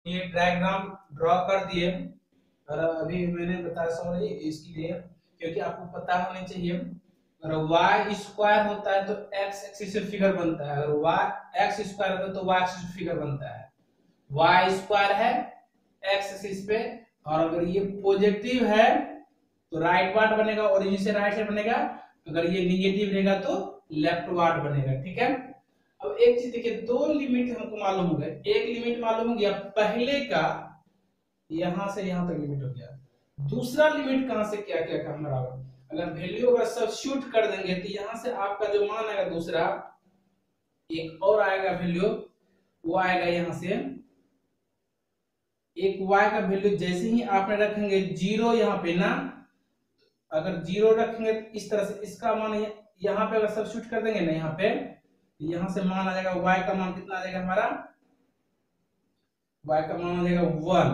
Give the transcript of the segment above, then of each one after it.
ये diagram draw कर दिए और अभी मैंने बताया, सॉरी इसके लिए, क्योंकि आपको पता होना चाहिए अगर y स्क्वायर होता है तो x एक्सिस से फिगर बनता है, अगर y x स्क्वायर होता है तो y एक्सिस से फिगर बनता है। y स्क्वायर है x एक्सिस पे, और अगर ये पॉजिटिव है तो राइट वार्ड बनेगा, ओरिजिन से राइट साइड बनेगा, अगर ये निगेटिव रहेगा तो लेफ्ट वार्ड बनेगा। ठीक है, अब एक चीज देखिए, दो लिमिट हमको मालूम हो गए। एक लिमिट मालूम हो गया पहले का, यहां से यहां तक लिमिट हो गया। दूसरा लिमिट कहां से क्या क्या काम रहा, अगर वैल्यू अगर सब्स्टिट्यूट कर देंगे तो यहां से आपका जो मान आएगा दूसरा, एक और आएगा वैल्यू, वो आएगा यहां से एक y का वैल्यू। जैसे ही आपने रखेंगे जीरो यहाँ पे ना, अगर जीरो रखेंगे तो इस तरह से इसका मान यहाँ पे अगर सब्स्टिट्यूट कर देंगे ना यहाँ पे, यहां से मान आ जाएगा y का मान कितना आ जाएगा हमारा, y का मान आ जाएगा 1।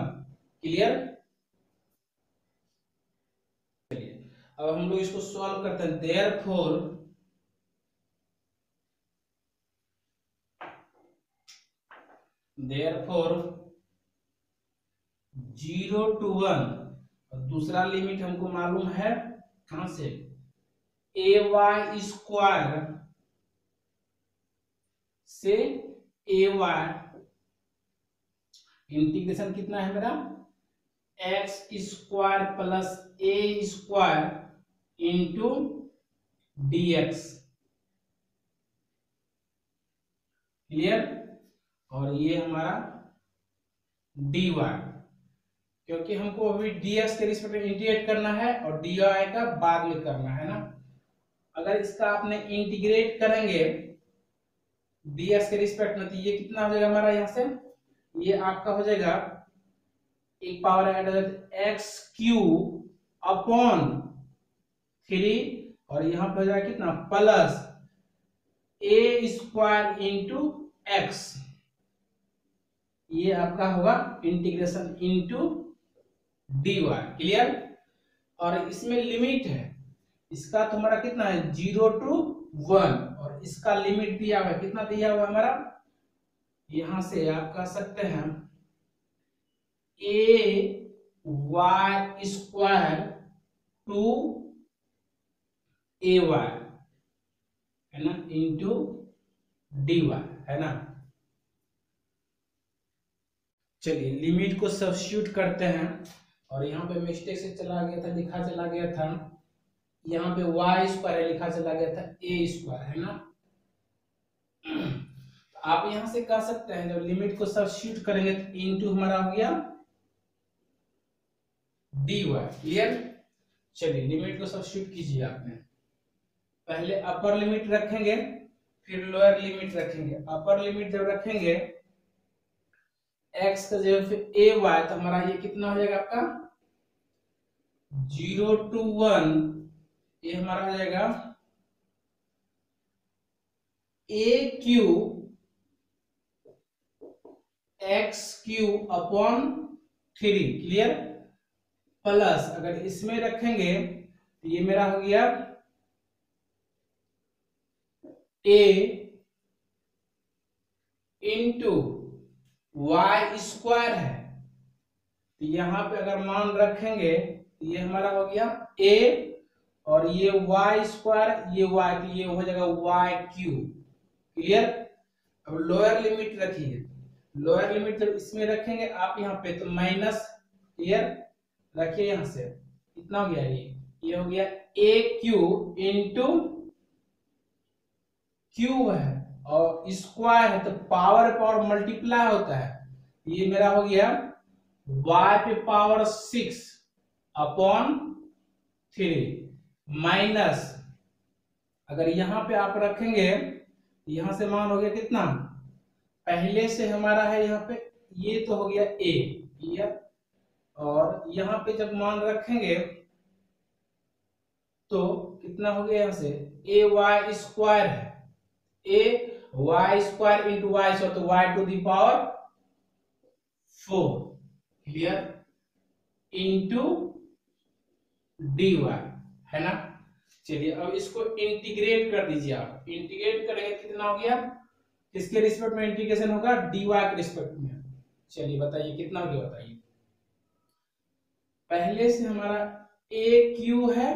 क्लियर। अब हम लोग इसको सॉल्व करते हैं। देयरफॉर 0 to 1, और दूसरा लिमिट हमको मालूम है कहां से, ay स्क्वायर से ay, इंटीग्रेशन कितना है मेरा, x square plus a square into dx। Clear. और ये हमारा dy, क्योंकि हमको अभी dx के रिस्पेक्ट में इंटीग्रेट करना है और dy का बाद में करना है ना। अगर इसका आपने इंटीग्रेट करेंगे dx के रिस्पेक्ट में तो ये कितना हो जाएगा हमारा, यहां से ये आपका हो जाएगा एक पावर ऐड हो जाता है x क्यू अपॉन 3, और यहां पे हो जाएगा कितना plus a square into x, ये आपका होगा इंटीग्रेशन इंटू dy। क्लियर। और इसमें लिमिट है, इसका तुम्हारा कितना है 0 to 1, और इसका लिमिट दिया हुआ है, कितना दिया हुआ हमारा, यहां से आप कह सकते हैं a y square to a y, है ना, इंटू dy, है ना। चलिए लिमिट को सब्स्टिट्यूट करते हैं, और यहाँ पे मिस्टेक से चला गया था, लिखा चला गया था यहाँ पे y स्क्वायर लिखा चला गया था a स्क्वायर, है ना। आप यहां से कह सकते हैं जब लिमिट को सब्स्टिट्यूट करेंगे तो इनटू हमारा हो गया dy। क्लियर। चलिए लिमिट को सब्स्टिट्यूट कीजिए आपने, पहले अपर लिमिट रखेंगे फिर लोअर लिमिट रखेंगे। अपर लिमिट जब रखेंगे x का जगह फिर a y, तो हमारा ये कितना हो जाएगा आपका 0 to 1, ये हमारा हो जाएगा a Q x Q upon 3। Clear. Plus अगर इसमें रखेंगे तो ये मेरा हो गया a इंटू वाई स्क्वायर है, तो यहां पे अगर मान रखेंगे तो ये हमारा हो गया a, और ये y स्क्वायर ये y, तो ये हो जाएगा y क्यू। क्लियर। अब लोअर लिमिट रखिए, लोअर लिमिट जब इसमें रखेंगे आप यहाँ पे तो माइनस, क्लियर, रखिए यहां से कितना हो गया, ये हो गया a क्यू इंटू क्यू है और स्क्वायर है तो पावर पावर मल्टीप्लाई होता है, ये मेरा हो गया y पे पावर 6 अपॉन 3 माइनस, अगर यहां पे आप रखेंगे यहां से मान हो गया कितना, पहले से हमारा है यहाँ पे ये तो हो गया a। क्लियर। और यहाँ पे जब मान रखेंगे तो कितना हो गया, यहां से a y स्क्वायर है, a y square into y square, तो y to the power 4। Clear. Into dy, है ना। चलिए अब इसको इंटीग्रेट कर दीजिए आप, इंटीग्रेट करेंगे कितना हो गया, किसके रिस्पेक्ट में इंटीग्रेशन होगा, dy के रिस्पेक्ट में। चलिए बताइए कितना हो गया, बताइए। पहले से हमारा ए क्यू है,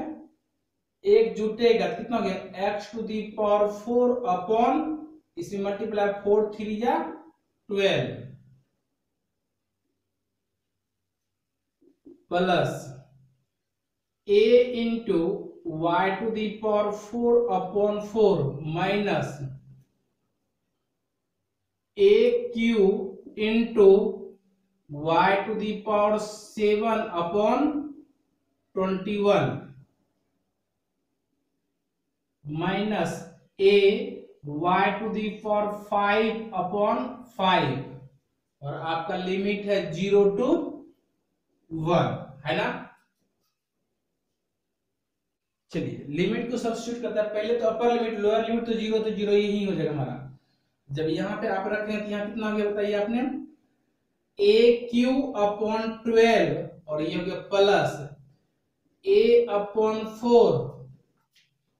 एक जुटेगा कितना हो गया x to the power 4 upon, इसमें मल्टीप्लाई 4 3 या 12 plus a into y to the power 4 upon 4 minus a cube into y to the power 7 upon 21 minus a y to the power 5 upon 5, और आपका limit है 0 to 1, है ना। चलिए limit को substitute करते हैं, पहले तो अपर लिमिट लोअर लिमिट तो 0 तो 0 यही हो जाएगा हमारा। जब यहाँ पे आप रखें तो यहाँ कितना हो गया बताइए आपने, ए क्यू अपॉन 12 और ये हो गया प्लस ए अपॉन 4,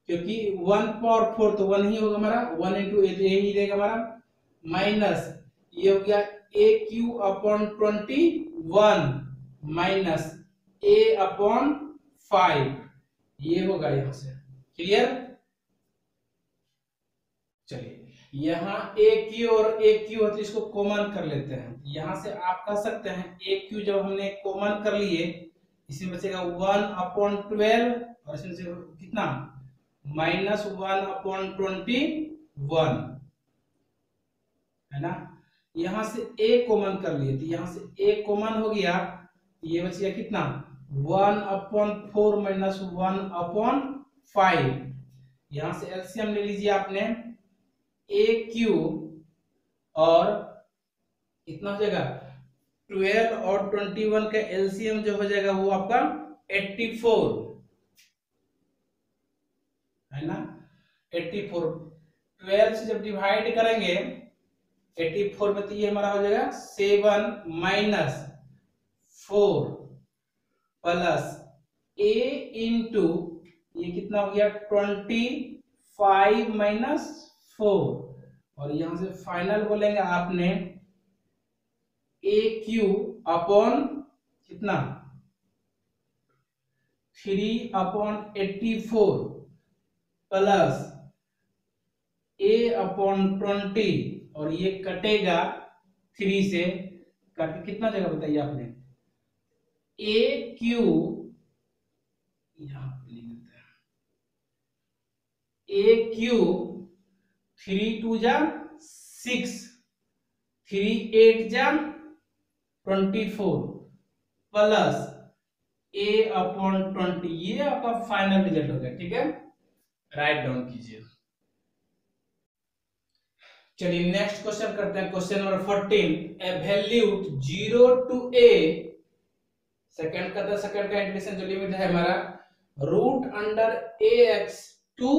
क्योंकि 1 पावर 4 तो 1 ही होगा हमारा, 1 इंटू ए तो ए ही रहेगा हमारा, माइनस ये हो गया ए क्यू अपॉन 21 माइनस ए अपॉन 5, ये होगा यहां से। क्लियर। चलिए यहाँ ए क्यू और ए क्यू है तो इसको कॉमन कर लेते हैं, यहां से आप कह सकते हैं ए क्यू जब हमने कॉमन कर लिए, इसमें बचेगा 1 अपॉन 12 और इसमें से कितना माइनस 1 अपॉन 21, है ना। यहां से a कॉमन कर लिए तो यहां से a कॉमन हो गया, ये बच गया कितना 1 अपॉन 4 माइनस 1 अपॉन 5, यहां से एलसीएम ले लीजिए आपने a क्यू और इतना हो जाएगा 12 और 21 का एलसीएम जो हो जाएगा वो आपका 84, है ना। 84 12 से जब डिवाइड करेंगे 84 में तो ये हमारा हो जाएगा 7 माइनस 4 प्लस a इंटू ये कितना हो गया 25 माइनस 4, और यहां से फाइनल बोलेंगे आपने a क्यू अपॉन कितना 3 अपॉन 84 प्लस a अपॉन 20, और ये कटेगा 3 से, कट कितना जगह बताइए आपने a क्यू, यहां पे लिख देते हैं a क्यू 3 2 जा 6 3 8 जा 24 प्लस a अपॉन 20, ये आपका फाइनल रिजल्ट हो गया। ठीक है, राइट डाउन कीजिए। चलिए नेक्स्ट क्वेश्चन करते हैं, question number 14, a valued 0 to a, second का इंटीग्रेशन जो लिमिट है हमारा root under ax to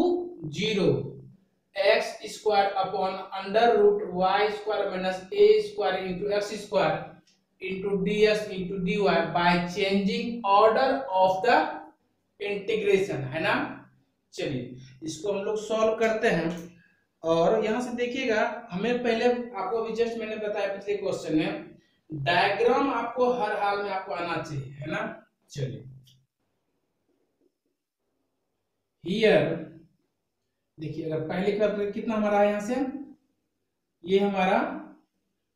0 x square upon under root y square minus a square into x square into ds into dy by changing order of the integration, है ना। चलिए इसको हम लोग सॉल्व करते हैं, और यहां से देखिएगा हमें पहले आपको अभी जस्ट मैंने बताया पिछले क्वेश्चन में डायग्राम आपको हर हाल में आपको आना चाहिए, है ना। चलिए हियर देखिए, अगर पहले का कितना हमारा यहां से ये हमारा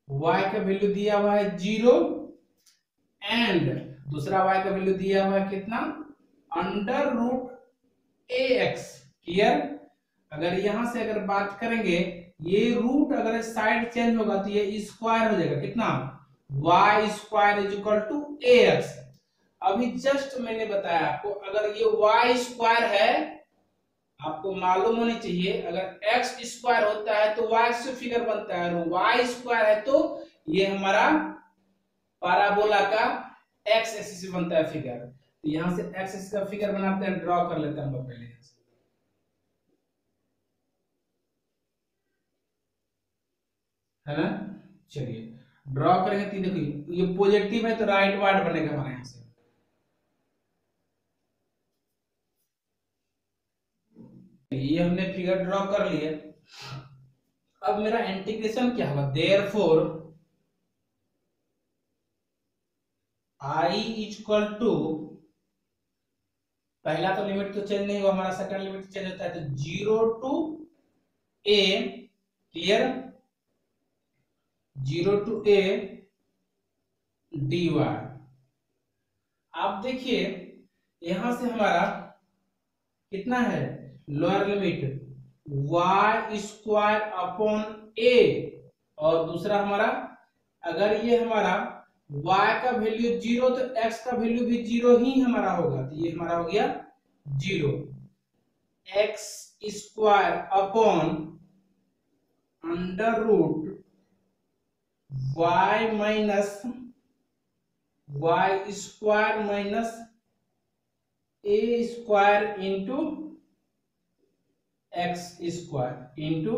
y का वैल्यू दिया हुआ है 0 एंड दूसरा y का वैल्यू दिया हुआ है कितना अंडर रूट ax। क्लियर। अगर यहां से अगर बात करेंगे ये रूट अगर साइड चेंज होगा तो ये स्क्वायर हो जाएगा कितना y square is equal to ax। अभी जस्ट मैंने बताया आपको अगर ये y स्क्वायर है आपको मालूम होनी चाहिए, अगर x स्क्वायर होता है तो y से फिगर बनता है, और y स्क्वायर है तो ये हमारा पैराबोला का x एक्सिस से बनता है फिगर। तो यहां से x एक्सिस का फिगर बनाते हैं, ड्रॉ कर लेते हैं हम लोग पहले, है ना। चलिए ड्रॉ करेंगे तो देखिए ये पॉजिटिव है तो राइट वार्ड बनेगा हमारे यहां से, ये हमने फिगर ड्रॉ कर लिए। अब मेरा इंटीग्रेशन क्या होगा, देयरफॉर आई इक्वल टू, पहला तो लिमिट तो चेंज नहीं हुआ, हमारा सेकंड लिमिट चेंज होता है, तो 0 to a, clear, 0 to a dy। आप देखिए यहां से हमारा कितना है, lower limit y square upon a, और दूसरा हमारा, अगर ये हमारा y का वैल्यू 0 तो x का वैल्यू भी 0 ही हमारा होगा, तो ये हमारा हो गया 0, x square upon under root y minus y square minus a square into x square into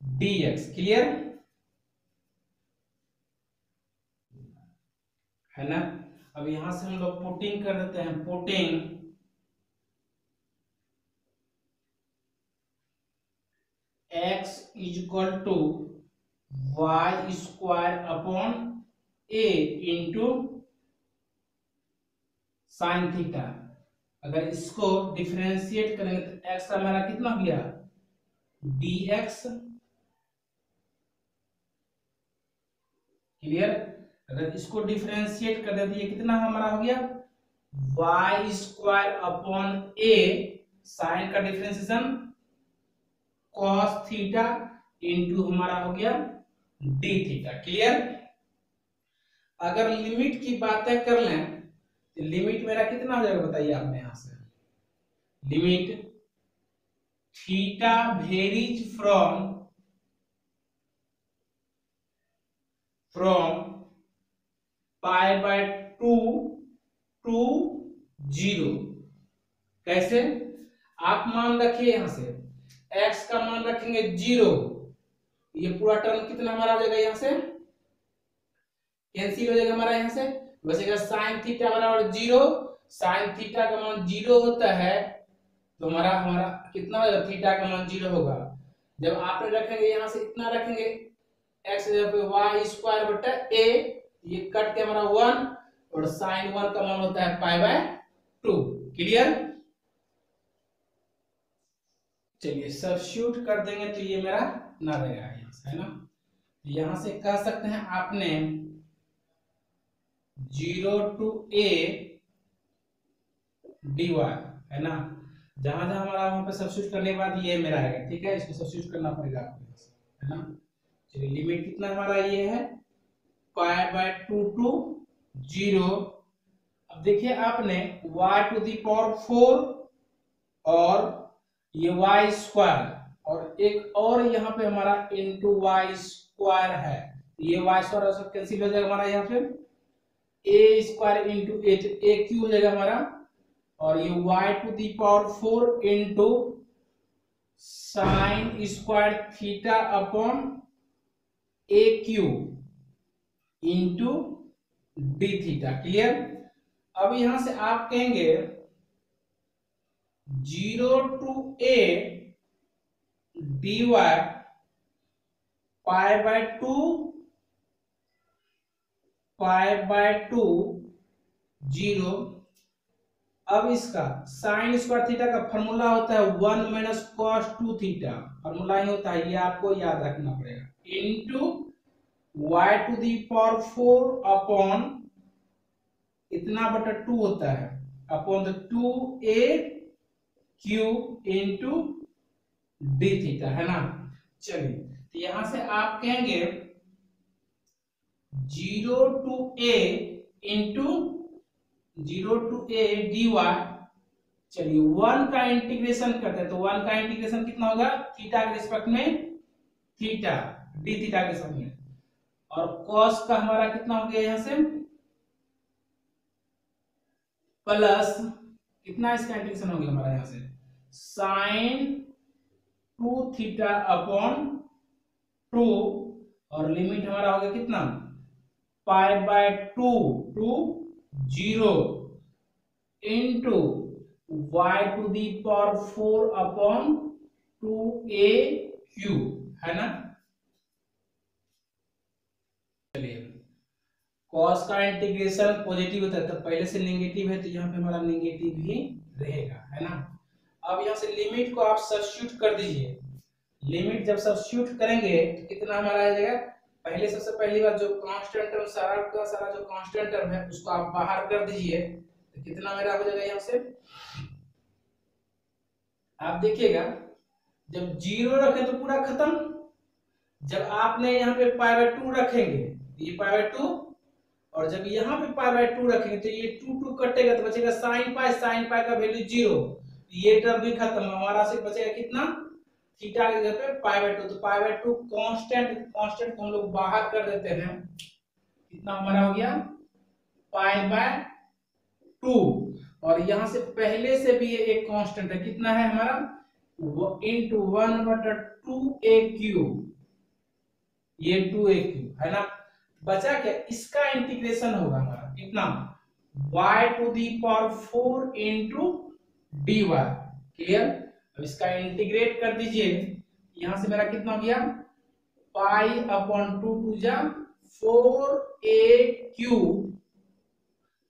dx, clear है ना। अब यहां से हम लोग पुटिंग कर देते हैं, putting x equal to y square upon a into sine theta. अगर इसको डिफरेंशिएट करेंगे तो x हमारा कितना हो गया, dx, क्लियर। अगर इसको डिफरेंशिएट कर देते, ये कितना हमारा हो गया, y square upon a, sine का डिफरेंशिएशन cos थीटा इंटू हमारा हो गया d थीटा, क्लियर। अगर लिमिट की बातें कर लें तो लिमिट मेरा कितना हो जाएगा बताइए आपने, यहां से limit theta varies from pi by 2 to 0। कैसे, आप मान रखिए यहां से x का मान रखेंगे 0, ये पूरा टर्म कितना हमारा हो जाएगा, यहां से कैंसिल हो जाएगा हमारा, यहां से बचेगा साइन थीटा बराबर 0, साइन थीटा का मान 0 होता है तो हमारा हमारा कितना होगा, थीटा का मान 0 होगा। जब आप रखेंगे यहां से इतना रखेंगे x जगह पे y स्क्वायर बटा a, ये कट के हमारा 1, और साइन 1 का मान होता है पाई बाय 2, क्लियर। चलिए सब्स्टिट्यूट कर देंगे तो ये मेरा ना रहेगा यहां से, है ना। यहां से कह सकते हैं आपने 0 टू a dy, है ना। जहां जहां हमारा वहां पे सब्स्टिट्यूट करने के बाद ये मेरा आएगा, ठीक है, इसको सब्स्टिट्यूट करना पड़ेगा आपको, है ना। चलिए लिमिट कितना हमारा ये है, पाई बाय 2 टू 0। अब देखिए आपने y टू दी पावर 4 और ये y स्क्वायर, और एक और यहाँ पे हमारा इंटू y स्क्वायर है, ये y स्क्वायर सब कैंसिल हो जाएगा हमारा, यहाँ पे a square into a, a cube हो जाएगा हमारा, और ये y to the power 4 into sine square theta upon a cube into d theta, clear. अब यहां से आप कहेंगे 0 to a dy pi by 2 0। अब इसका साइन स्क्वायर थीटा का फॉर्मूला होता है 1 माइनस कॉस 2 थीटा, फॉर्मूला ही होता है, ये आपको याद रखना पड़ेगा, into y to the power 4 upon इतना बटा 2 होता है upon the 2a cube into d theta, है ना। चलिए तो यहां से आप कहेंगे 0 to a into 0 to a dy। चलिए 1 का इंटीग्रेशन करते हैं, तो 1 का इंटीग्रेशन कितना होगा, थीटा के रिस्पेक्ट में थीटा, डी थीटा के रिस्पेक्ट में, और कॉस का हमारा कितना हो गया यहां से प्लस कितना, इसका इंटीग्रेशन हो गया हमारा यहां से साइन 2 थीटा अपॉन 2, और लिमिट हमारा हो गया कितना, pi by 2 to 0 into y to the power 4 upon 2a cube, है ना। चलिए कॉस का इंटीग्रेशन पॉजिटिव होता है, तो पहले से नेगेटिव है तो यहाँ पे हमारा नेगेटिव ही रहेगा, है ना। अब यहाँ से लिमिट को आप सब्स्टिट्यूट कर दीजिए। लिमिट जब सब्स्टिट्यूट करेंगे तो कितना हमारा आ जाएगा, पहले सबसे पहली बात जो कांस्टेंट टर्म सारा का सारा जो कांस्टेंट टर्म है उसको आप बाहर कर दीजिए, तो कितना मेरा हो जाएगा यहाँ से। आप देखिएगा जब जीरो रखें तो पूरा खत्म, जब आपने यहाँ पे π/2 रखेंगे तो ये π/2, और जब यहाँ पे π/2 रखेंगे तो ये 2 कटेगा तो बचेगा sin π का वैल्यू 0, ये टर्म भी खत्म, हमारा सिर्फ बचेगा कितना, थीटा के जगह पे π/2, तो π/2 कांस्टेंट को हम लोग बाहर कर देते हैं, कितना हमारा हो गया π/2, और यहाँ से पहले से भी एक कांस्टेंट है, कितना है हमारा इंटू 1/2a³, ये 2a³ है ना। बचा क्या, इसका इंटीग्रेशन होगा हमारा कितना, y⁴ इंटू dy। क्लियर। अब इसका इंटीग्रेट कर दीजिए, यहां से मेरा कितना हो गया π/2 4a³,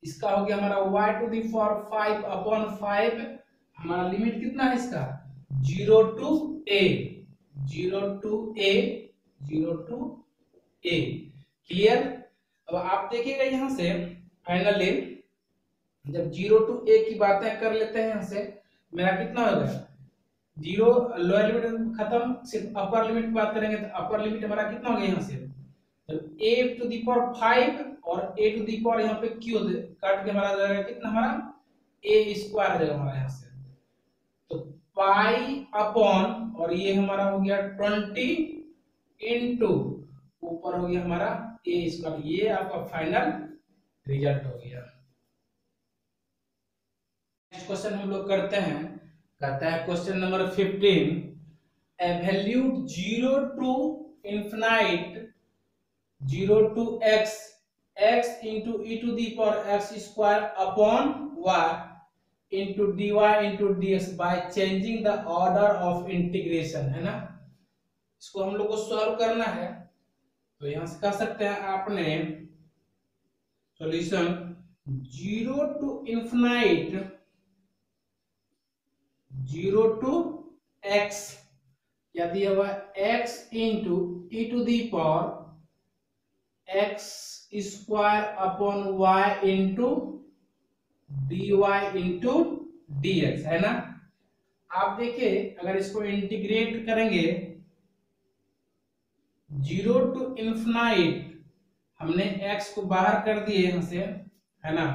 इसका हो गया हमारा y⁵/5, हमारा लिमिट कितना है इसका 0 to a। क्लियर। अब आप देखिएगा यहाँ से फाइनली जब 0 to a की बातें कर लेते हैं, यहाँ से मेरा कितना हो गया 0, लोअर लिमिट खत्म, सिर्फ अपर लिमिट की बात करेंगे तो अपर लिमिट हमारा कितना हो गया यहाँ से, जब a⁵ और a⁴ यहाँ पे q काट के हमारा जाएगा कितना, हमारा a² आ जाएगा हमारा यहाँ से, तो π/ और ये हमारा हो गया 20 इंटू ऊपर हो गया हमारा a², ये आपका फाइनल रिजल्ट हो गया। नेक्स्ट क्वेश्चन हम लोग करते हैं, कहता है question number 15, एवैल्यूट 0 to infinite 0 to x into e⁴x² upon y into dy into dx by changing the order of integration, है ना। इसको हम लोग को सॉल्व करना है, तो यहां से कर सकते हैं आपने solution 0 to infinite 0 to x, क्या दिया हुआ x into e⁴x² upon y into dy into dx, है ना। आप देखिए अगर इसको इंटीग्रेट करेंगे 0 to infinite, हमने x को बाहर कर दिए यहाँ से, है ना।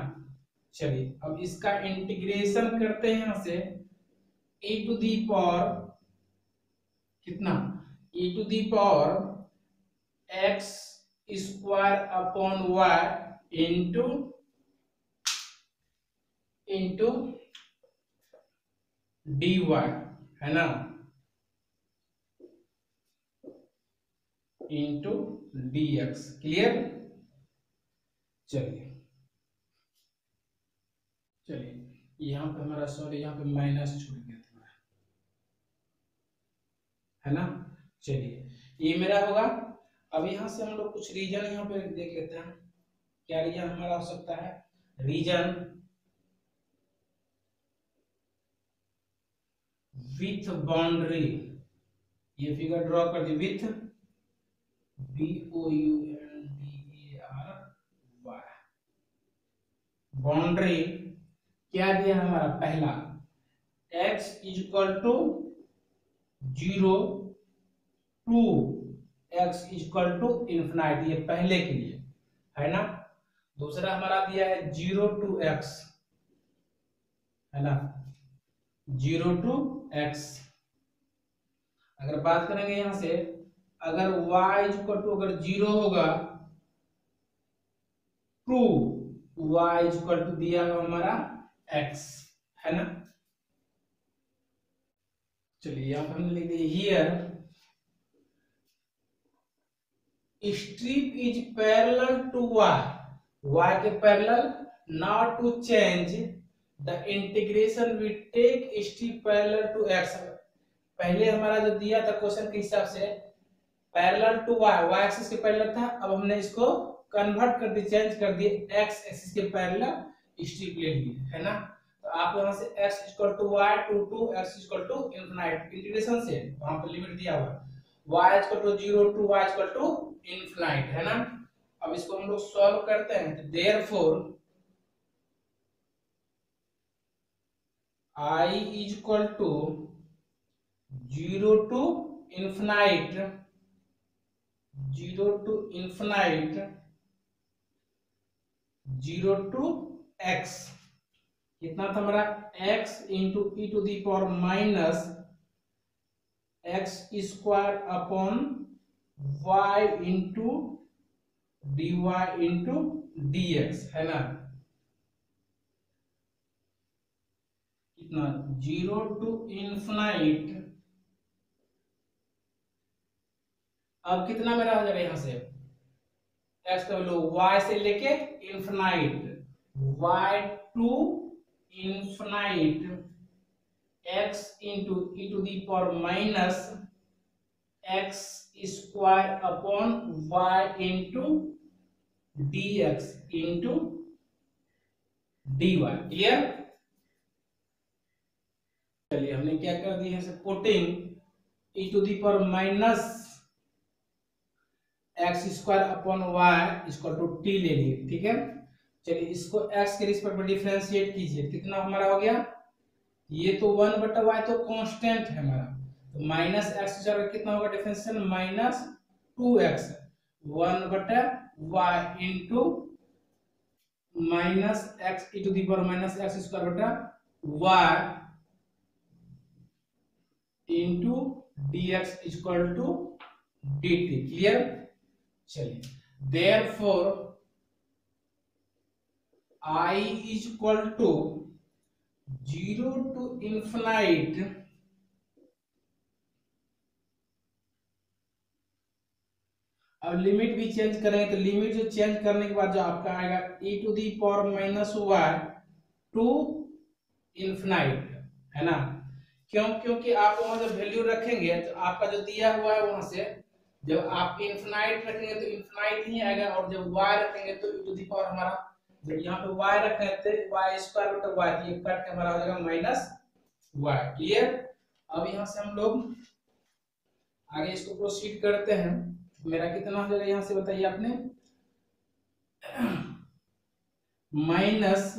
चलिए अब इसका इंटीग्रेशन करते हैं यहाँ से e⁴ कितना e⁴x² upon y into dy, है ना, इंटू dx। क्लियर। चलिए यहाँ पे हमारा सॉरी यहाँ पे माइनस छूट गया था, है ना। चलिए ये मेरा होगा। अब यहाँ से हम लोग कुछ रीजन यहाँ पे देख लेते हैं, क्या रीजन हमारा हो सकता है, रीजन विथ बाउंड्री, ये फिगर ड्रॉ कर दी, विथ BOUNDARY बाउंड्री, क्या दिया हमारा पहला x = 0 to x = ∞, ये पहले के लिए है ना। दूसरा हमारा दिया है 0 to x, है ना, 0 to x। अगर बात करेंगे यहां से, अगर y अगर 0 होगा टू y दिया हुआ हमारा x, है ना। चलिए यहाँ पे हमने लिख दिया here strip is parallel to y के parallel, not to change the integration we take strip parallel to x। पहले हमारा जो दिया था क्वेश्चन के हिसाब से पैरेलल टू y एक्सिस के पैरेलल था, अब हमने इसको कन्वर्ट कर दिए, चेंज कर दिए, एक्स एक्सिस के पैरेलल स्ट्रिप ले लिए, है ना। तो आप यहाँ से x equal to y to x equal to infinite, integration से वहां पर लिमिट दिया हुआ y equal to 0 to y equal to infinite, है ना। अब इसको हम लोग सॉल्व करते हैं, तो therefore I is equal to 0 to infinite, 0 to infinite, 0 to x, कितना था हमारा x into e to the power minus x square upon y into dy into dx, है ना। कितना 0 टू इनफिनाइट, अब कितना मेरा हो जाएगा यहां से x का वैल्यू y से लेके infinite, y to infinite x into e to the power minus x square upon y into dx into dy, clear. चलिए हमने क्या कर दिया है, putting e to the power minus x square upon y equal to t ले लिए, ठीक है। चलिए इसको x के रिस्पेक्ट में डिफरेंशिएट कीजिए, कितना हमारा हो गया, ये तो 1 बटा y तो कांस्टेंट है हमारा, तो माइनस एक्स स्क्वायर कितना होगा डिफरेंशियल माइनस 2x, 1 बटा y into minus x e to the power minus x square बटा y into dx equal to dt, clear. चलिए therefore I is equal to 0 to infinite अब limit भी change करेंगे, तो limit जो change करने के बाद जो आपका आएगा e to the power minus y to infinite, है ना। क्यों, क्योंकि आप वहां जब वैल्यू रखेंगे तो आपका जो दिया हुआ है वहां से जब आप इनफिनाइट रखेंगे तो इनफिनाइट ही आएगा, और जब y रखेंगे तो e टू दी पावर हमारा, जब यहाँ पे y रखेंगे तो y स्क्वायर बटा y, तो ये कट के हमारा हो जाएगा माइनस y, क्लियर। अब यहाँ से हम लोग आगे इसको प्रोसीड करते हैं, मेरा कितना हो जाएगा यहाँ से बताइए आपने, माइनस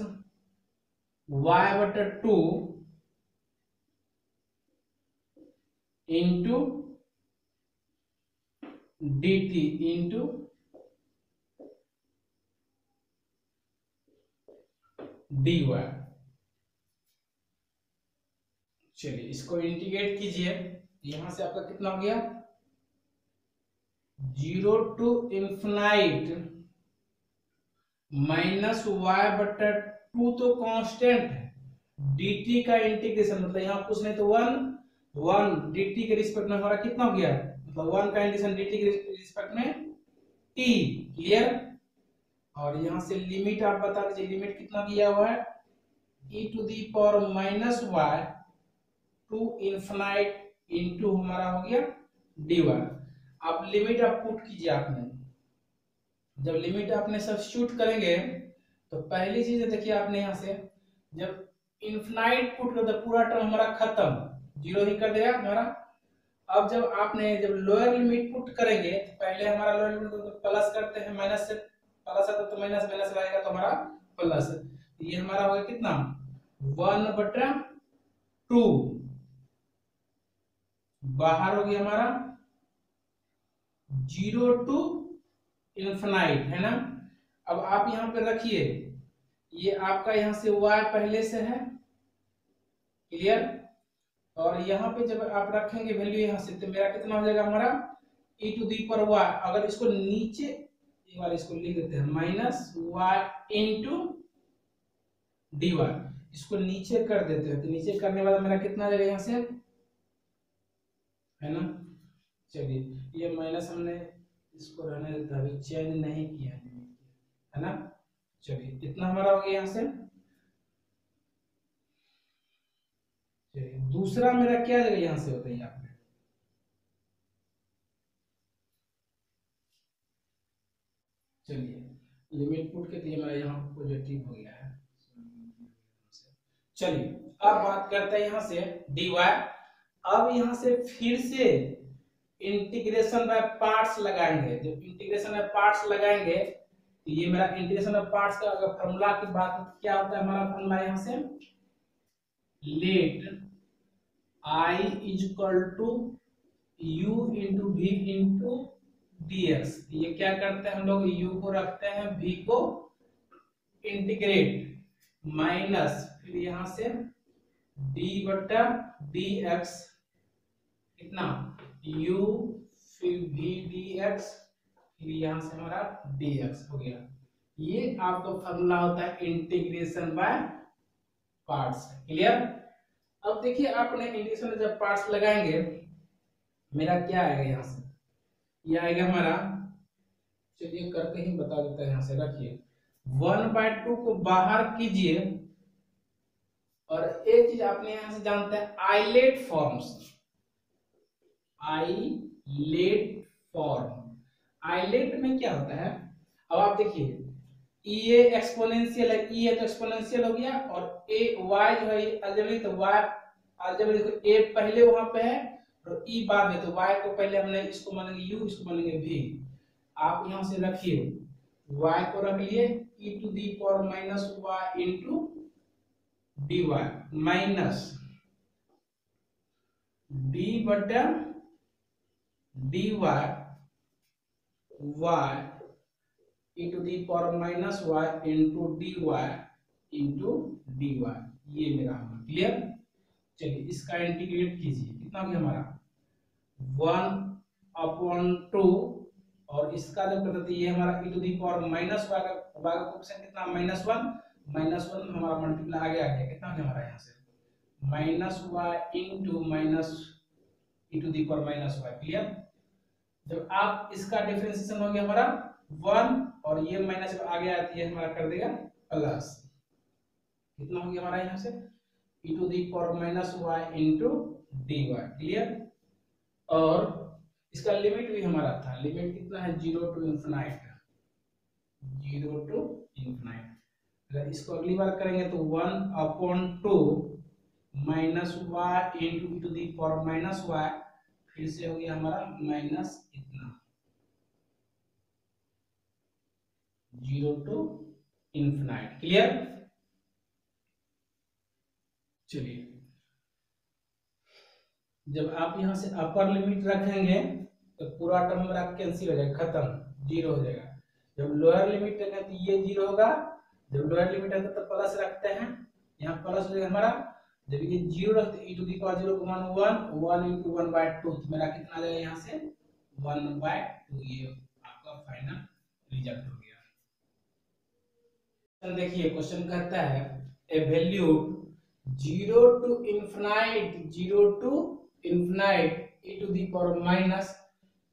y बटा 2 इंटू dt इंटू dy। चलिए इसको इंटीग्रेट कीजिए, यहां से आपका कितना हो गया 0 टू इनफिनाइट माइनस y बटा 2 तो कांस्टेंट है, dt का इंटीग्रेशन मतलब यहाँ कुछ नहीं तो 1 dt के रिस्पेक्ट में हमारा कितना हो गया, मतलब 1 का इंटीग्रेशन dt के रिस्पेक्ट में t, क्लियर। और यहाँ से लिमिट आप बता दीजिए, लिमिट कितना दिया हुआ है e to the power minus y to infinite into हमारा हो गया dy। अब लिमिट आप पुट कीजिए, आपने जब लिमिट आपने सब्स्टिट्यूट करेंगे तो पहली चीज देखिए आपने यहाँ से जब इनफिनाइट पुट कर, पूरा टर्म हमारा खत्म, जीरो ही कर देगा हमारा। अब जब आपने जब लोअर लिमिट पुट करेंगे तो पहले हमारा लोअर लिमिट प्लस करते हैं, माइनस से प्लस आता तो माइनस, माइनस रहेगा तो हमारा प्लस, ये हमारा हो गया कितना 1 बटा 2, बाहर हो गया हमारा 0 टू इनफिनाइट, है ना। अब आप यहाँ पे रखिए, ये आपका यहाँ से y पहले से है, क्लियर। और यहाँ पे जब आप रखेंगे वैल्यू यहाँ से तो मेरा कितना हो जाएगा हमारा e to the power y, अगर इसको नीचे ये वाला इसको लिख देते हैं माइनस y इंटू dy, इसको नीचे कर देते हैं, तो नीचे करने के बाद मेरा कितना आ जाएगा यहाँ से, है ना। चलिए ये माइनस हमने इसको रहने देता, अभी चेंज नहीं किया है ना। चलिए इतना हमारा हो गया यहाँ से। चलिए दूसरा मेरा क्या जगह यहाँ से बताइए आपने, चलिए लिमिट पुट के दिए हमारा यहाँ पॉजिटिव हो गया है। चलिए अब बात करते हैं यहाँ से dy। अब यहाँ से फिर से इंटीग्रेशन बाय पार्ट्स लगाएंगे। जब इंटीग्रेशन बाय पार्ट्स लगाएंगे तो ये मेरा इंटीग्रेशन बाय पार्ट्स का अगर फॉर्मूला की बात है तो क्या होता है हमारा फॉर्मूला यहाँ से let I is equal to u into v into dx। ये क्या करते हैं हम लोग u को रखते हैं v को इंटीग्रेट माइनस फिर यहां से d बटा dx कितना u फिर v dx फिर यहां से हमारा dx हो गया। ये आपका फॉर्मूला होता है इंटीग्रेशन बाय पार्ट्स। क्लियर। अब देखिए आपने इंटीग्रेशन में जब पार्ट्स लगाएंगे मेरा क्या आएगा यहाँ से ये आएगा हमारा, चलिए करके ही बता देता है। यहाँ से रखिए 1/2 को बाहर कीजिए और एक चीज आपने यहाँ से जानते हैं ILATE forms. ILATE form, ILATE में क्या होता है अब आप देखिए ये एक्सपोनेंशियल है, ई है तो एक्सपोनेंशियल हो गया और ए वाई जो है ये अलजेब्रिक, तो वाई अलजेब्रिक देखो ए पहले वहां पे है और ई बाद में, तो y को पहले हमने इसको मानेंगे u इसको मानेंगे v। आप यहां से रखिए y को रख लिए e to the power minus y into dy minus d बटा dy y e to the power minus y into dy into dy। ये मेरा होगा। क्लियर। चलिए इसका इंटीग्रेट कीजिए कितना हो गया हमारा 1/2 और इसका जब करते थे ये हमारा e to the power minus y का कोएफिशिएंट कितना -1 हमारा मल्टीप्लाई आगे आ गया कितना हो गया हमारा यहाँ से -y into minus e to the power minus y। Clear. जब आप इसका डिफरेंशिएशन हो गया हमारा 1 और ये माइनस आगे आया तो ये हमारा कर देगा प्लस, कितना हो गया हमारा यहाँ से e to the power minus y into dy। Clear. और इसका लिमिट भी हमारा था, लिमिट कितना है 0 टू इंफिनाइट, 0 टू इंफिनाइट। अगर इसको अगली बार करेंगे तो 1/2 minus y into e to the power minus y फिर से हो गया हमारा माइनस इतना 0 टू इंफिनाइट। क्लियर। चलिए जब आप यहां से अपर लिमिट रखेंगे तो पूरा टर्म हमारा कैंसिल हो जाएगा, खत्म, 0 हो जाएगा। जब लोअर लिमिट रखेंगे तो ये 0 होगा, जब लोअर लिमिट है तो प्लस रखते हैं, यहाँ प्लस हो जाएगा हमारा। जब ये 0 रखते e टू दी पावर 0 को मान 1 इनटू 1/2 तो मेरा कितना आ जाएगा यहाँ से 1/2। ये आपका फाइनल रिजल्ट हो गया। देखिए क्वेश्चन कहता है a value 0 to infinite e to the power minus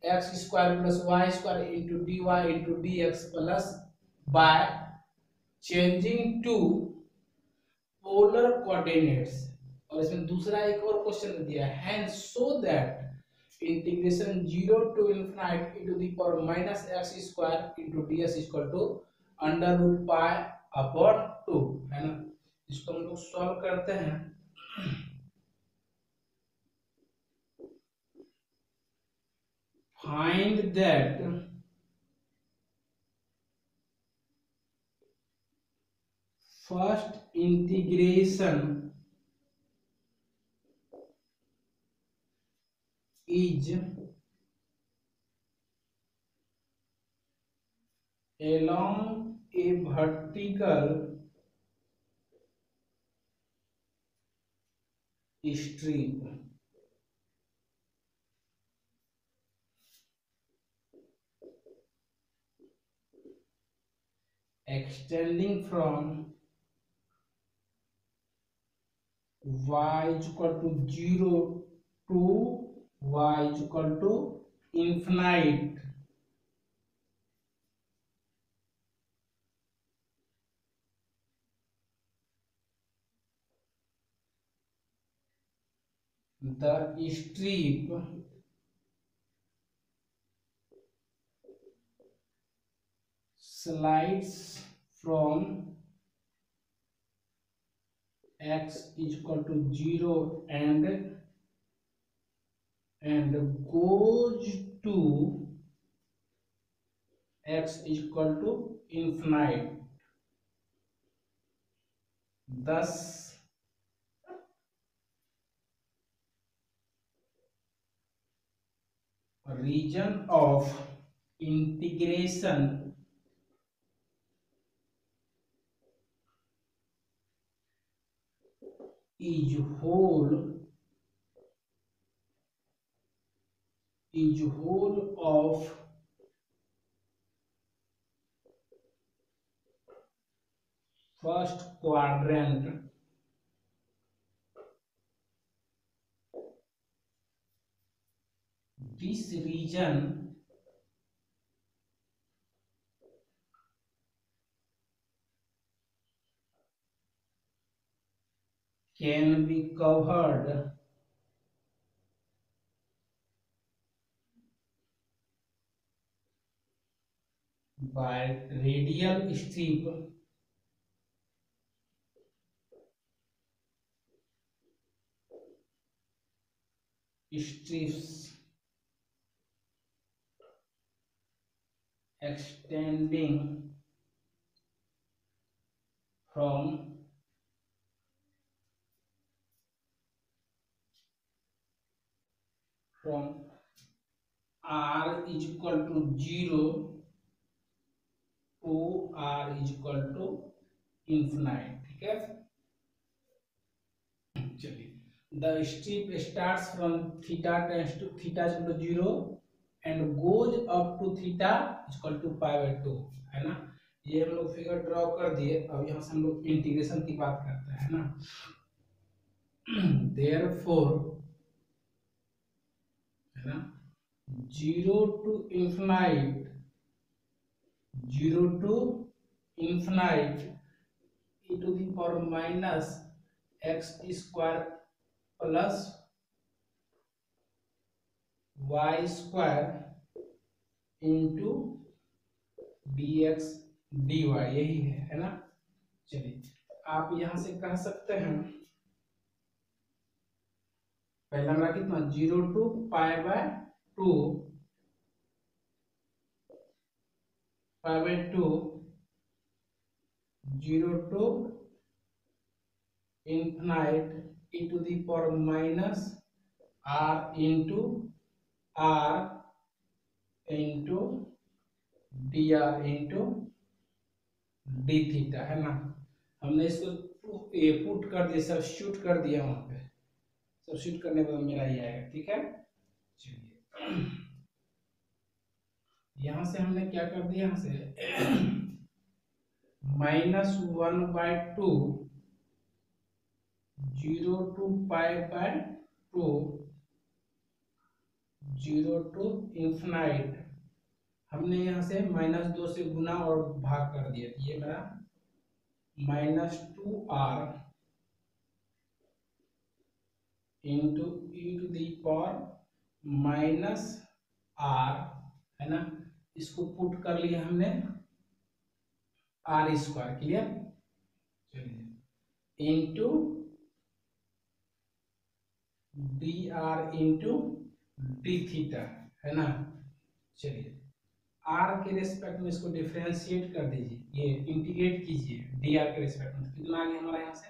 x square plus y square into dy into dx plus by changing to polar coordinates. और इसमें दूसरा एक और क्वेश्चन दिया है hence so that integration 0 to infinite e to the power minus x square into dx equal to under root pi upon 2 है ना। इसको हम लोग सॉल्व करते हैं। Find that first integration is along a vertical strip extending from y is equal to 0 to y is equal to infinite the strip slides from x is equal to 0 and goes to x is equal to infinite, thus region of integration is whole of first quadrant this region can be covered by radial strips extending from r is equal to 0 to r is equal to infinite। ठीक है, चलिए, the strip starts from theta tends to theta is equal to 0 and goes up to theta is equal to pi by 2, है ना। ये हम लोग figure draw कर दिए। अब यहाँ से हम लोग इंटीग्रेशन की बात करते हैं, है ना। therefore, है ना, 0 to infinite e to the power minus x square plus y square into dx dy, यही है ना। चलिए, आप यहां से कह सकते हैं पहला मेरा कितना 0 to pi by 2 0 to infinite e to the power minus r into dr into d theta, है ना। हमने इसको ये पुट कर दिया, सब्स्टिट्यूट कर दिया, वहां पे सब्स्टिट्यूट करने पर मेरा ये आएगा। ठीक है, चलिए, यहां से हमने क्या कर दिया, यहां से -1/2 0 to pi by 2 0 to infinite, हमने यहाँ से -2 से गुना और भाग कर दिया। ये मेरा -2r into e to the power -r, है ना। इसको पुट कर लिया हमने r स्क्वायर, क्लियर। चलिए, into dr into d theta, है ना। चलिए, r के रेस्पेक्ट में इसको डिफरेंशिएट कर दीजिए, ये इंटीग्रेट कीजिए dr के रेस्पेक्ट में, कितना आ गया हमारा यहाँ से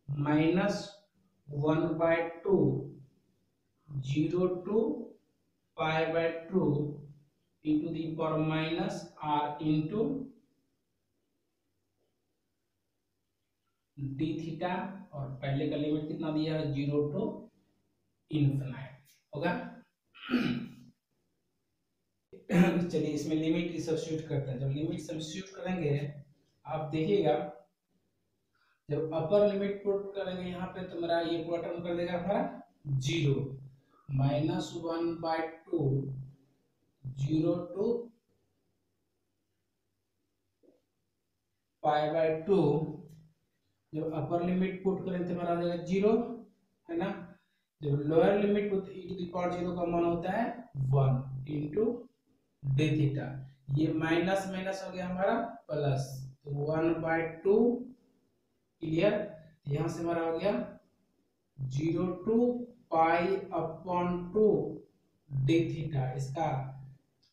-1/2 0 to pi by 2 into the power -r into d theta, और पहले का लिमिट कितना दिया है 0 टू इनफिनाइट होगा। चलिए, इसमें लिमिट सब्स्टिट्यूट करते हैं। जब लिमिट सब्स्टिट्यूट करेंगे आप देखिएगा, जब अपर लिमिट पुट करेंगे यहाँ पे तो मेरा ये पूरा टर्म कर देगा हमारा 0 -1/2 0 टू पाई बाय 2, जब अपर लिमिट पुट करें तो हमारा आ जाएगा 0, है ना। जब lower limit put e to the power 0 का मान होता है 1 इंटू डी थीटा, ये माइनस माइनस हो गया हमारा प्लस, तो 1/2 क्लियर। यहां से हमारा हो गया 0 to π/2 डी थीटा। इसका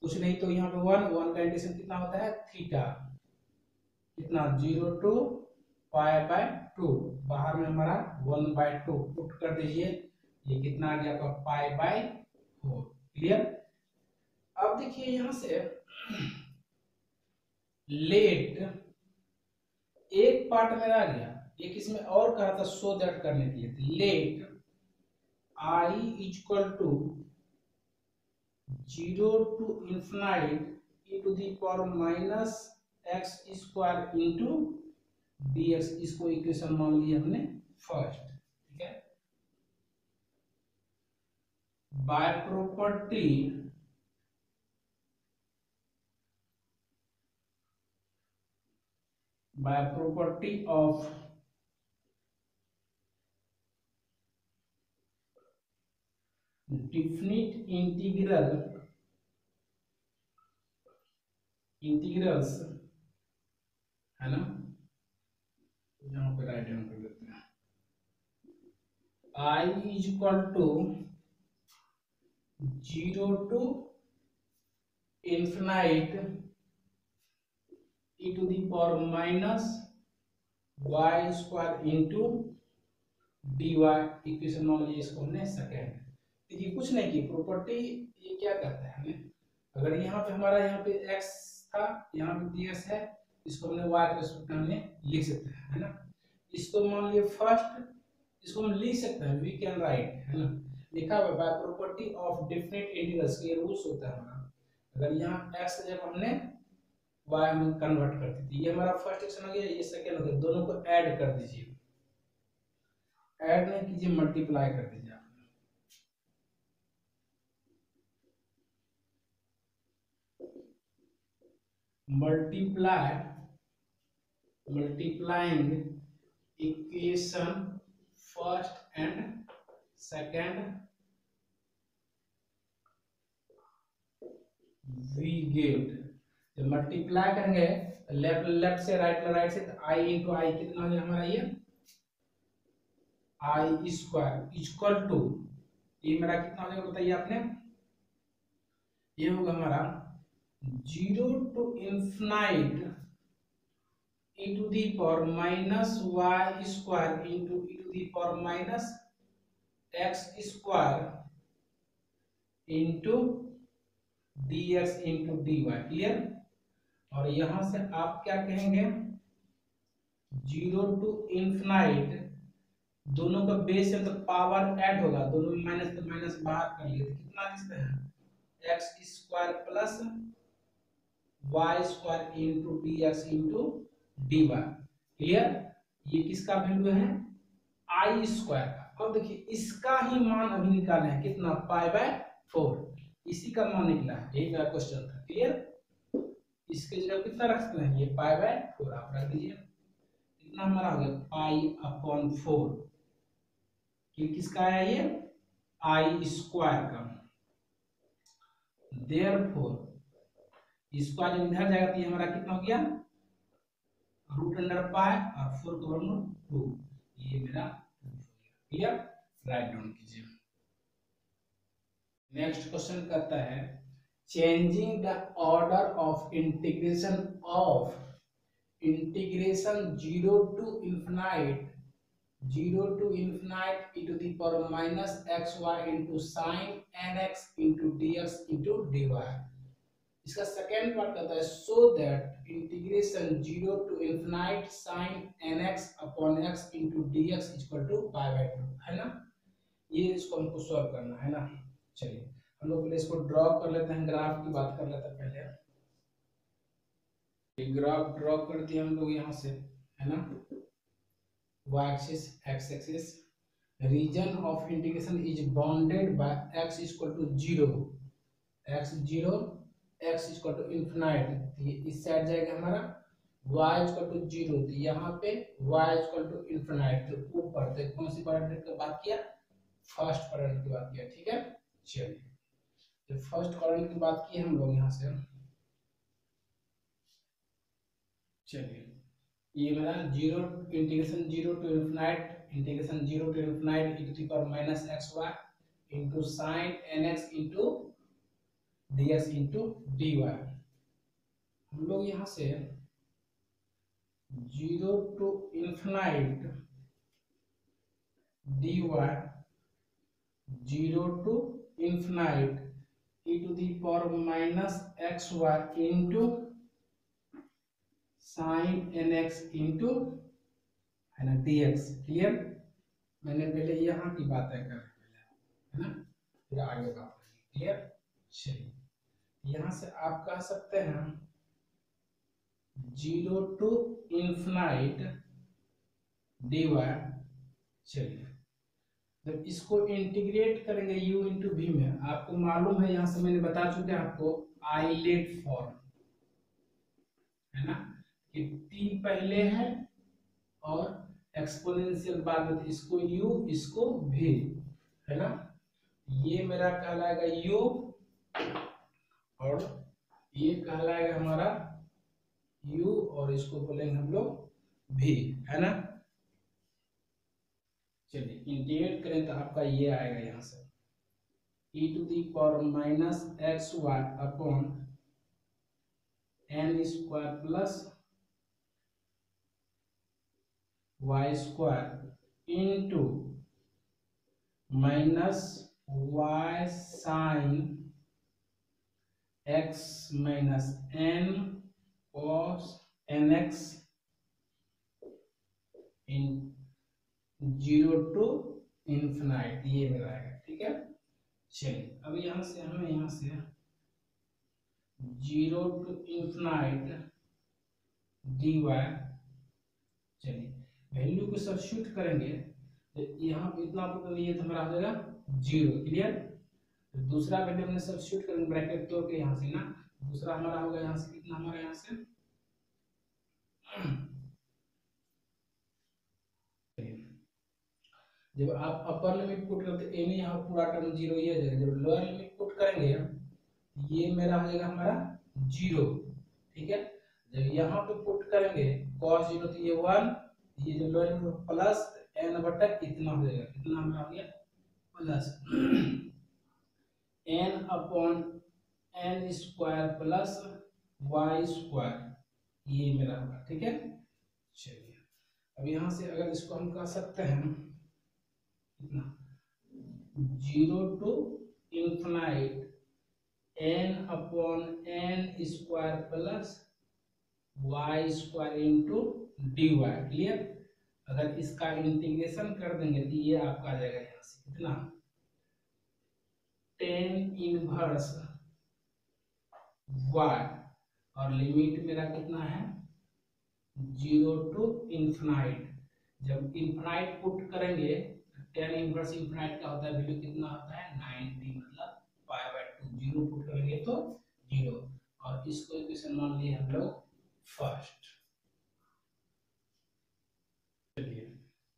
कुछ नहीं तो यहाँ पे वन का इंटीग्रेशन कितना होता है थीटा, कितना 0 to π/2, बाहर में हमारा 1/2 पुट कर दीजिए, ये कितना आ गया आपका π/4 क्लियर। अब देखिए यहां से लेट एक पार्ट मेरा आ गया, एक इसमें और कहा था सो दैट करने के लिए, let I equal to 0 to ∞e⁻x² into dx, इसको इक्वेशन मान लिया हमने फर्स्ट, ठीक है। By property of definite integrals है ना, यहाँ पे राइट हैंड कर देते हैं, I equal to 0 to ∞e⁻y² into dy, equation मान लीजिए इसको हमने सेकेंड। देखिए कुछ नहीं की प्रॉपर्टी, ये क्या करता है हमें, अगर यहाँ पे हमारा यहाँ पे x था, यहाँ पे dx है, इसको हमने y के रिस्पेक्ट में हमने लिख सकते हैं, है ना। इसको मान लिए फर्स्ट, इसको हम लिख सकते हैं, वी कैन राइट, है ना, लिखा हुआ by property of definite integrals के रूल्स होता है हमारा। अगर यहाँ x जब हमने y में कन्वर्ट कर दी, ये हमारा फर्स्ट एक्शन हो गया, ये सेकंड हो गया, दोनों को ऐड कर दीजिए, ऐड नहीं कीजिए मल्टीप्लाई कर दीजिए आप, multiplying equation first and second, we get, जब मल्टीप्लाई करेंगे लेफ्ट से राइट से, तो आई इंटू आई कितना हो हमारा ये आई स्क्वायर इक्वल टू, ये मेरा कितना हो जाएगा बताइए आपने, ये होगा हमारा 0 to ∞ e⁻−y² into e⁻x² into dx into dy, clear. और यहां से आप क्या कहेंगे 0 to ∞, दोनों का बेस है तो पावर ऐड होगा, दोनों में माइनस तो माइनस बाहर कर लिए, तो कितना लिखते हैं x² plus y² into dx into dy, clear. ये किसका वैल्यू है I² का। अब देखिए इसका ही मान अभी निकाले हैं कितना π/4, इसी का मान निकला है, यही मेरा क्वेश्चन था, क्लियर। इसके जगह कितना रख सकते हैं, ये π/4 आप रख दीजिए, कितना हमारा हो गया π/4, ये किसका आया ये I² का, देयरफॉर स्क्वायर जब इधर जाएगा तो ये हमारा कितना हो गया √π और 4 का वर्गमूल 2, ये मेरा क्लियर, राइट डाउन कीजिए। नेक्स्ट क्वेश्चन कहता है changing the order of integration 0 to ∞e⁻xy into sin nx into dx into dy। इसका सेकेंड पार्ट कहता है so that integration 0 to sin nx upon x into dx equal to π/2, है ना। ये इसको हमको सॉल्व करना है ना। चलिए हम लोग पहले इसको ड्रॉ कर लेते हैं, ग्राफ की बात कर लेते हैं पहले। ग्राफ ड्रॉ कर दिया हम लोग यहाँ से, है ना, y axis x axis, region of integration is bounded by x equal to 0, x 0 x equal to infinite, ये इस साइड जाएगा हमारा y इक्वल टू 0, तो यहाँ पे y इक्वल टू इनफिनाइट, तो ऊपर तो कौन सी क्वाड्रेंट की बात किया, फर्स्ट क्वाड्रेंट की बात किया, ठीक है। चलिए तो फर्स्ट क्वाड्रेंट की बात की हम लोग यहाँ से, चलिए ये मेरा zero integration zero to infinite e to the power minus x y into sine n x into d x into d y. हम लोग यहाँ से zero to infinite d y zero to infinite e to the power minus x y into sine n x into है ना dx। Clear, मैंने पहले यहाँ की बातें कर है ना, फिर आगे बात करेंगे। क्लियर, चलिए यहाँ से आप कह सकते हैं जीरो टू इन्फिनाइट dy। चलिए जब इसको इंटीग्रेट करेंगे u इंटू v में, आपको मालूम है यहाँ से मैंने बता चुके हैं आपको आइलेट फॉर्म है ना, कि t पहले है और एक्सपोनेंशियल बाद में, इसको u इसको v है ना। ये मेरा कहलाएगा u और ये कहलाएगा हमारा u और इसको बोलेंगे हम लोग v है ना। चलिए इंटीग्रेट करें तो आपका ये आएगा यहाँ से e to the power minus x y upon n square plus y square into minus y sine x minus n cos n x in zero to infinite, ये मेरा आएगा। ठीक है, चलिए अब यहाँ से हमें यहाँ से zero to infinite d y, चलिए वैल्यू को सब्स्टिट्यूट करेंगे तो यहाँ पे इतना पुट करेंगे तो हमारा आ जाएगा जीरो। क्लियर, तो दूसरा वैल्यू हमने सब्स्टिट्यूट करेंगे ब्रैकेट तोड़ के यहाँ से ना, दूसरा हमारा होगा यहाँ से कितना, हमारा यहाँ से जब आप अपर लिमिट पुट करते एन यहाँ पूरा टर्म जीरो ही आ जाएगा, जब लोअर लिमिट पुट करेंगे ये मेरा हो जाएगा हमारा जीरो। ठीक है, जब यहाँ पे पुट करेंगे cos जीरो तो ये वन, ये जो लोअर लिमिट प्लस n बटा इतना हो जाएगा, कितना हमारा हो गया plus n upon n square plus y square, ये मेरा होगा। ठीक है, चलिए अब यहाँ से अगर इसको हम कह सकते हैं कितना, zero to infinite n upon n square plus y square into d y. Clear, अगर इसका इंटीग्रेशन कर देंगे तो ये आपका आ जाएगा यहाँ से कितना, टेन इनवर्स y और लिमिट मेरा कितना है जीरो टू इन्फिनाइट। जब इन्फिनाइट पुट करेंगे टेन इनवर्स इन्फिनाइट का होता है वैल्यू कितना होता है 90, मतलब पाई बाय 2। जीरो पुट करेंगे तो जीरो, और इसको इक्वेशन मान लिए हम लोग फर्स्ट। चलिए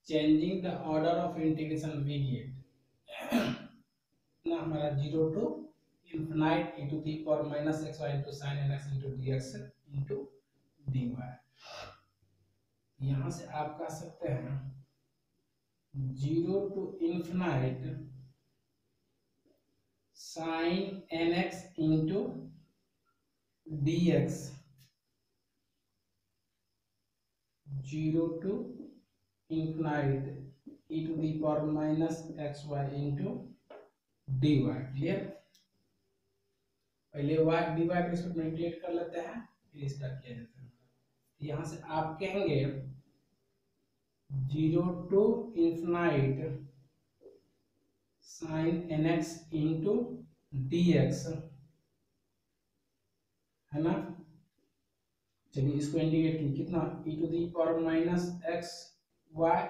changing the order of integration we get ना हमारा zero to infinite e to the power minus x y into sine n x into d x into d y. यहाँ से आप कह सकते हैं zero to infinite sine n x into d x zero to infinite e to the power minus x y into d y. Clear, पहले y dy के respect में integrate कर लेते हैं फिर इसका किया जाता है। यहाँ से आप कहेंगे zero to infinite sine n x into d x है ना। चलिए इसको इंटीग्रेट किया कितना e to the power minus x y.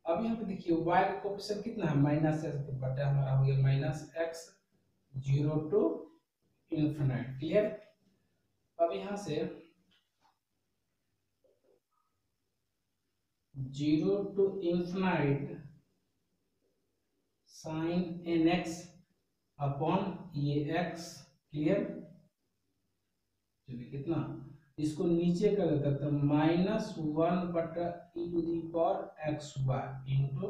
अब यहाँ पे देखिए y का कोएफिशिएंट कितना है माइनस एक्स, तो बटा हमारा हो गया minus x zero to infinite. Clear, अब यहाँ से zero to infinite sine n x upon ये एक्स। क्लियर, चलिए कितना इसको नीचे कर देता तो -1/e⁴xy इंटू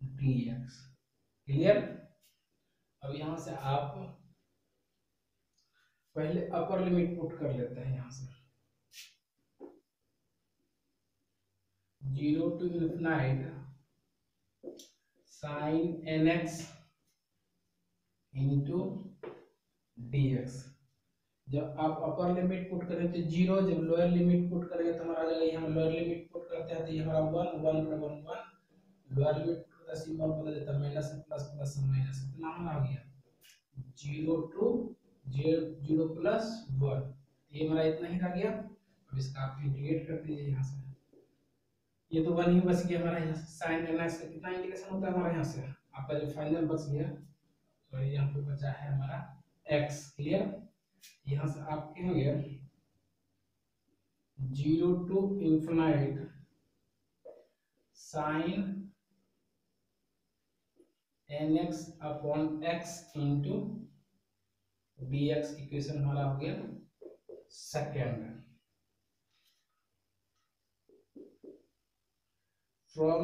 dx। क्लियर। अब यहाँ से आप पहले अपर लिमिट पुट कर लेते हैं यहाँ से 0 to infinite sin nx into dx। जब आप अपर लिमिट पुट करें तो 0, जब लोअर लिमिट पुट करेंगे तो हमारा आ जाएगा, यहाँ लोअर लिमिट पुट करते हैं तो ये हमारा 1 1 1 1, लोअर लिमिट पुट करते सिंबल बदल जाता है माइनस प्लस प्लस माइनस, कितना हमारा हो गया 0 to 0 प्लस 1, ये हमारा इतना ही रह गया। अब इसका आप इंटीग्रेट कर दीजिए यहाँ से, ये तो 1 ही बच गया हमारा यहाँ से। sin nx का कितना इंटीग्रेशन होता है हमारा यहाँ से, आपका जो फाइनल बच गया, तो यहाँ पे बचा है हमारा x। क्लियर। यहाँ से आप कहेंगे 0 to infinite sin nx upon x into dx, equation हमारा हो गया second. From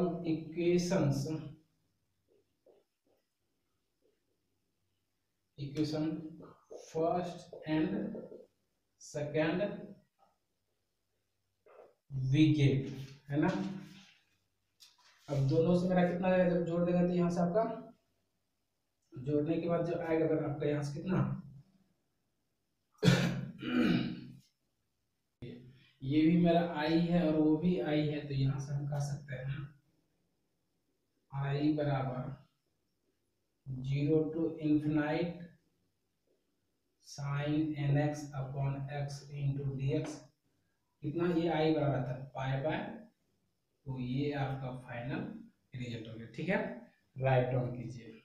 equation first and second we get, है ना। अब दोनों से मेरा कितना आएगा, जब जोड़ देगा तो यहाँ से आपका जोड़ने के बाद जो आएगा अगर आपका यहाँ से कितना ये भी मेरा आई है और वो भी आई है, तो यहाँ से हम कह सकते हैं आई बराबर 0 to infinite sin nx upon x into dx, कितना ये आई बराबर था π/, तो ये आपका फाइनल रिजल्ट हो गया। ठीक है, राइट डाउन कीजिए।